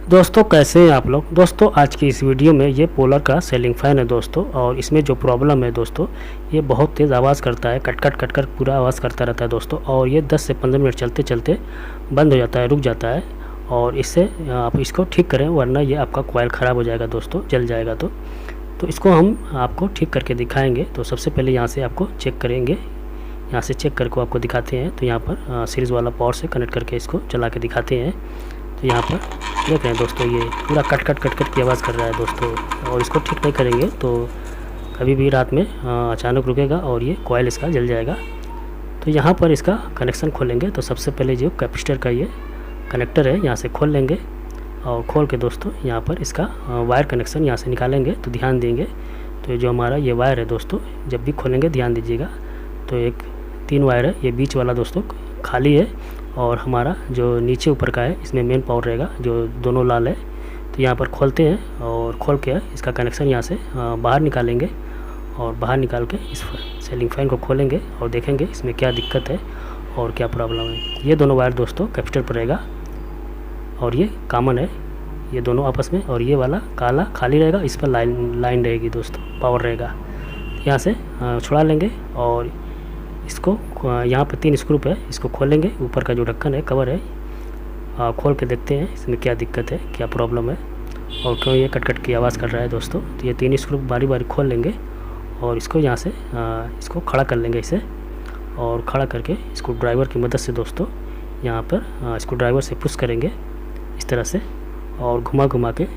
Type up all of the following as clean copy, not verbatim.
दोस्तों कैसे हैं आप लोग। दोस्तों आज की इस वीडियो में ये पोलर का सीलिंग फ़ैन है दोस्तों, और इसमें जो प्रॉब्लम है दोस्तों, ये बहुत तेज़ आवाज़ करता है, कट कट कट कट पूरा आवाज़ करता रहता है दोस्तों। और ये 10 से 15 मिनट चलते चलते बंद हो जाता है, रुक जाता है। और इससे आप इसको ठीक करें, वरना ये आपका कॉइल ख़राब हो जाएगा दोस्तों, जल जाएगा। तो इसको हम आपको ठीक करके दिखाएँगे। तो सबसे पहले यहाँ से आपको चेक करेंगे, यहाँ से चेक करके आपको दिखाते हैं। तो यहाँ पर सीरीज़ वाला पावर से कनेक्ट करके इसको चला के दिखाते हैं। तो यहाँ पर देख रहे हैं दोस्तों, ये पूरा कट कट कट कट की आवाज़ कर रहा है दोस्तों। और इसको ठीक नहीं करेंगे तो कभी भी रात में अचानक रुकेगा और ये कॉइल इसका जल जाएगा। तो यहाँ पर इसका कनेक्शन खोलेंगे। तो सबसे पहले जो कैपेसिटर का ये कनेक्टर है, यहाँ से खोल लेंगे। और खोल के दोस्तों यहाँ पर इसका वायर कनेक्शन यहाँ से निकालेंगे। तो ध्यान देंगे, तो जो हमारा ये वायर है दोस्तों, जब भी खोलेंगे ध्यान दीजिएगा। तो एक 3 वायर है, ये बीच वाला दोस्तों खाली है, और हमारा जो नीचे ऊपर का है इसमें मेन पावर रहेगा, जो दोनों लाल है। तो यहाँ पर खोलते हैं, और खोल के इसका कनेक्शन यहाँ से बाहर निकालेंगे। और बाहर निकाल के इस सीलिंग फैन को खोलेंगे और देखेंगे इसमें क्या दिक्कत है और क्या प्रॉब्लम है। ये दोनों वायर दोस्तों कैपेसिटर पर रहेगा, और ये कॉमन है ये दोनों आपस में। और ये वाला काला खाली रहेगा, इस पर लाइन रहेगी दोस्तों, पावर रहेगा। यहाँ से छुड़ा लेंगे, और इसको यहाँ पे 3 स्क्रू है, इसको खोलेंगे। ऊपर का जो ढक्कन है, कवर है, खोल के देखते हैं इसमें क्या दिक्कत है, क्या प्रॉब्लम है, और क्यों ये कट कट की आवाज़ कर रहा है दोस्तों। तो ये 3 स्क्रू बारी बारी खोल लेंगे, और इसको यहाँ से इसको खड़ा कर लेंगे इसे। और खड़ा करके इसको ड्राइवर की मदद से दोस्तों यहाँ पर इसको ड्राइवर से पुश करेंगे इस तरह से, और घुमा घुमा के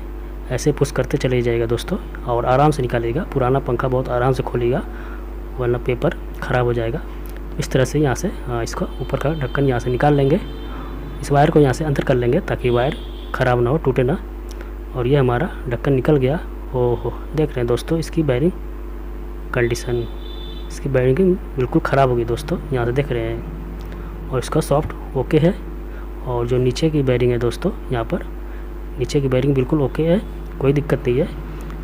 ऐसे पुश करते चले जाएगा दोस्तों। और आराम से निकालेगा, पुराना पंखा बहुत आराम से खोलेगा, वरना पेपर ख़राब हो जाएगा। इस तरह से यहाँ से इसको ऊपर का ढक्कन यहाँ से निकाल लेंगे। इस वायर को यहाँ से अंदर कर लेंगे ताकि वायर ख़राब ना हो, टूटे ना। और ये हमारा ढक्कन निकल गया। ओहो, देख रहे हैं दोस्तों इसकी बैरिंग कंडीशन, इसकी बैरिंग बिल्कुल ख़राब होगी दोस्तों, यहाँ से देख रहे हैं। और इसका सॉफ्ट ओके है। और जो नीचे की बैरिंग है दोस्तों, यहाँ पर नीचे की बैरिंग बिल्कुल ओके है, कोई दिक्कत नहीं है।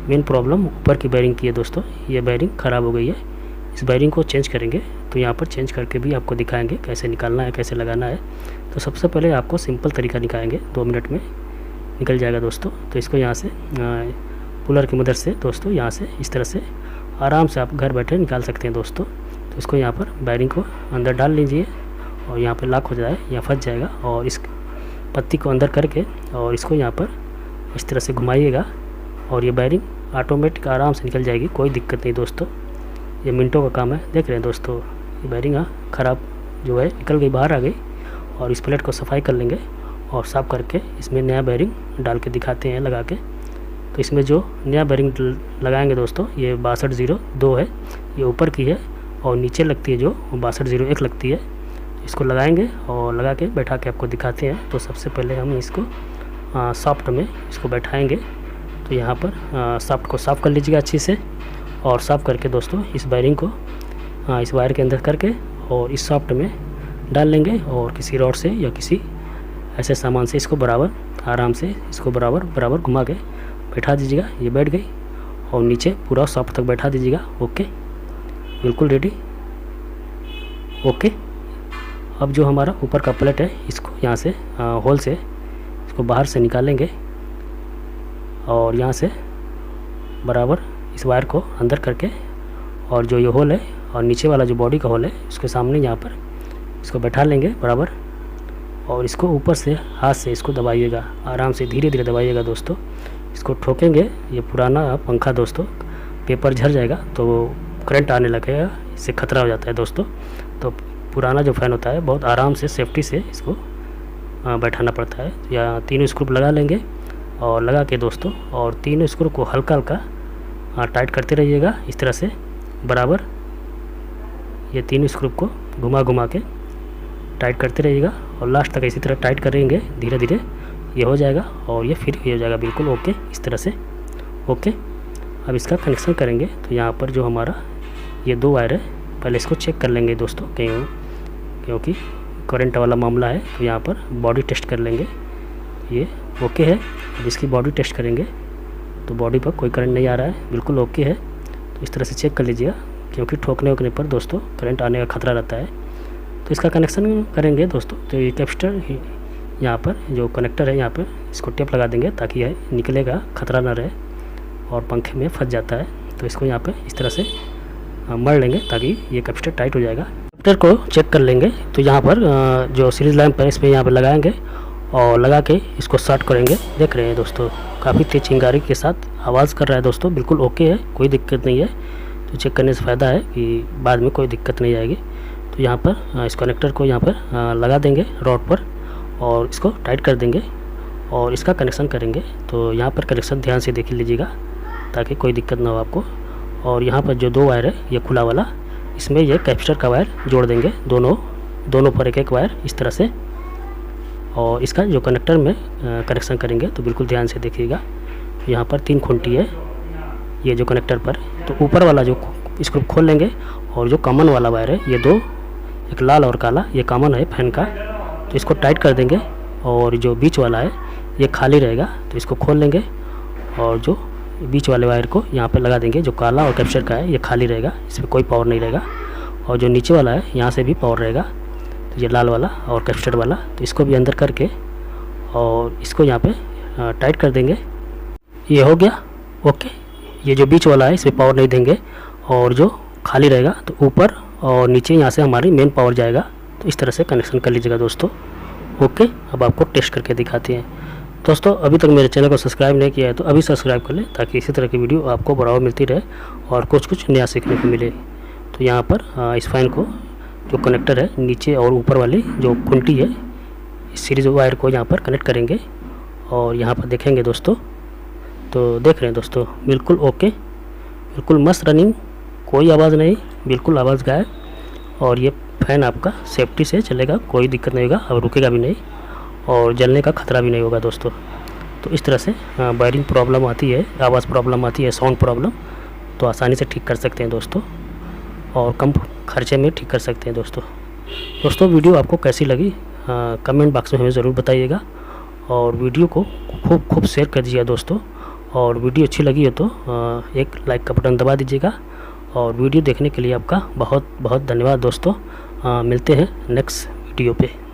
मेन प्रॉब्लम ऊपर की बैरिंग की है दोस्तों, ये बैरिंग ख़राब हो गई है। इस बैरिंग को चेंज करेंगे। तो यहाँ पर चेंज करके भी आपको दिखाएंगे कैसे निकालना है, कैसे लगाना है। तो सबसे पहले आपको सिंपल तरीका दिखाएंगे, 2 मिनट में निकल जाएगा दोस्तों। तो इसको यहाँ से पुलर की मदद से दोस्तों यहाँ से इस तरह से आराम से आप घर बैठे निकाल सकते हैं दोस्तों। तो इसको यहाँ पर बैरिंग को अंदर डाल लीजिए, और यहाँ पर लॉक हो जाए या फंस जाएगा। और इस पत्ती को अंदर करके और इसको यहाँ पर इस तरह से घुमाइएगा, और ये बैरिंग ऑटोमेटिक आराम से निकल जाएगी, कोई दिक्कत नहीं दोस्तों। ये मिनटों का काम है, देख रहे हैं दोस्तों। ये बैरिंग ख़राब जो है निकल गई, बाहर आ गई। और इस प्लेट को सफाई कर लेंगे, और साफ़ करके इसमें नया बैरिंग डाल के दिखाते हैं लगा के। तो इसमें जो नया बैरिंग लगाएंगे दोस्तों, ये 6202 है, ये ऊपर की है, और नीचे लगती है जो 6201 लगती है। इसको लगाएंगे और लगा के बैठा के आपको दिखाते हैं। तो सबसे पहले हम इसको सॉफ्ट में इसको बैठाएँगे। तो यहाँ पर सॉफ्ट को साफ़ कर लीजिएगा अच्छी से, और साफ़ करके दोस्तों इस बैरिंग को इस वायर के अंदर करके और इस सॉफ्ट में डाल लेंगे। और किसी रॉड से या किसी ऐसे सामान से इसको बराबर आराम से इसको बराबर बराबर घुमा के बैठा दीजिएगा। ये बैठ गई, और नीचे पूरा सॉफ्ट तक बैठा दीजिएगा। ओके, बिल्कुल रेडी। ओके, अब जो हमारा ऊपर का प्लेट है, इसको यहाँ से होल से इसको बाहर से निकालेंगे, और यहाँ से बराबर इस वायर को अंदर करके, और जो ये होल है और नीचे वाला जो बॉडी का होल है, उसके सामने यहाँ पर इसको बैठा लेंगे बराबर। और इसको ऊपर से हाथ से इसको दबाइएगा, आराम से धीरे धीरे दबाइएगा दोस्तों। इसको ठोकेंगे, ये पुराना पंखा दोस्तों पेपर झड़ जाएगा, तो करंट आने लगेगा, इससे ख़तरा हो जाता है दोस्तों। तो पुराना जो फ़ैन होता है, बहुत आराम से सेफ्टी से इसको बैठाना पड़ता है। या 3 स्क्रू लगा लेंगे, और लगा के दोस्तों, और 3 स्क्रू को हल्का हल्का टाइट करते रहिएगा इस तरह से बराबर। ये 3 स्क्रू को घुमा घुमा के टाइट करते रहिएगा, और लास्ट तक इसी तरह टाइट करेंगे धीरे धीरे, ये हो जाएगा। और ये फिर ये हो जाएगा बिल्कुल ओके इस तरह से। ओके, अब इसका कनेक्शन करेंगे। तो यहाँ पर जो हमारा ये 2 वायर है, पहले इसको चेक कर लेंगे दोस्तों, क्योंकि करंट वाला मामला है। तो यहाँ पर बॉडी टेस्ट कर लेंगे, ये ओके है। अब इसकी बॉडी टेस्ट करेंगे, तो बॉडी पर कोई करंट नहीं आ रहा है, बिल्कुल ओके है। तो इस तरह से चेक कर लीजिएगा, क्योंकि ठोकने वोकने पर दोस्तों करंट आने का खतरा रहता है। तो इसका कनेक्शन करेंगे दोस्तों। तो ये कैपेसिटर यहाँ पर जो कनेक्टर है यहाँ पर इसको टेप लगा देंगे ताकि यह निकलेगा, खतरा ना रहे और पंखे में फंस जाता है। तो इसको यहाँ पे इस तरह से मर लेंगे ताकि ये कैपेसिटर टाइट हो जाएगा। कैपेसिटर को चेक कर लेंगे तो यहाँ पर जो सीरीज लैंप है इस पर यहाँ पर लगाएंगे और लगा के इसको शॉर्ट करेंगे। देख रहे हैं दोस्तों काफ़ी तेज चिंगारी के साथ आवाज़ कर रहा है दोस्तों, बिल्कुल ओके है, कोई दिक्कत नहीं है। तो चेक करने से फ़ायदा है कि बाद में कोई दिक्कत नहीं आएगी। तो यहाँ पर इस कनेक्टर को यहाँ पर लगा देंगे रॉड पर और इसको टाइट कर देंगे और इसका कनेक्शन करेंगे। तो यहाँ पर कनेक्शन ध्यान से देख लीजिएगा ताकि कोई दिक्कत ना हो आपको। और यहाँ पर जो 2 वायर है ये खुला वाला, इसमें ये कैपेसिटर का वायर जोड़ देंगे, दोनों पर एक वायर इस तरह से। और इसका जो कनेक्टर में कनेक्शन करेंगे तो बिल्कुल ध्यान से देखिएगा। यहाँ पर 3 खूंटी है ये जो कनेक्टर पर, तो ऊपर वाला जो इसको खोल लेंगे और जो कॉमन वाला वायर है ये 2, एक लाल और काला, ये कॉमन है फैन का, तो इसको टाइट कर देंगे। और जो बीच वाला है ये खाली रहेगा तो इसको खोल लेंगे और जो बीच वाले वायर को यहाँ पे लगा देंगे। जो काला और कैपेसिटर का है ये खाली रहेगा, इसमें कोई पावर नहीं रहेगा। और जो नीचे वाला है यहाँ से भी पावर रहेगा, तो ये लाल वाला और कैपेसिटर वाला, तो इसको भी अंदर करके और इसको यहाँ पे टाइट कर देंगे। ये हो गया ओके। ये जो बीच वाला है इसमें पावर नहीं देंगे और जो खाली रहेगा तो ऊपर और नीचे यहाँ से हमारी मेन पावर जाएगा। तो इस तरह से कनेक्शन कर लीजिएगा दोस्तों ओके। अब आपको टेस्ट करके दिखाते हैं दोस्तों। अभी तक मेरे चैनल को सब्सक्राइब नहीं किया है तो अभी सब्सक्राइब कर लें ताकि इसी तरह की वीडियो आपको बराबर मिलती रहे और कुछ नया सीखने को मिले। तो यहाँ पर इस फैन को जो कनेक्टर है नीचे और ऊपर वाली जो खूंटी है इस सीरीज वायर को यहाँ पर कनेक्ट करेंगे और यहाँ पर देखेंगे दोस्तों। तो देख रहे हैं दोस्तों बिल्कुल ओके, बिल्कुल मस्त रनिंग, कोई आवाज़ नहीं, बिल्कुल आवाज़ गायब। और ये फैन आपका सेफ्टी से चलेगा, कोई दिक्कत नहीं होगा, अब रुकेगा भी नहीं और जलने का खतरा भी नहीं होगा दोस्तों। तो इस तरह से वायरिंग प्रॉब्लम आती है, आवाज़ प्रॉब्लम आती है, साउंड प्रॉब्लम, तो आसानी से ठीक कर सकते हैं दोस्तों और कम खर्चे में ठीक कर सकते हैं दोस्तों। वीडियो आपको कैसी लगी कमेंट बॉक्स में हमें ज़रूर बताइएगा और वीडियो को खूब शेयर कर दीजिएगा दोस्तों। और वीडियो अच्छी लगी हो तो एक लाइक का बटन दबा दीजिएगा। और वीडियो देखने के लिए आपका बहुत बहुत धन्यवाद दोस्तों। मिलते हैं नेक्स्ट वीडियो पे।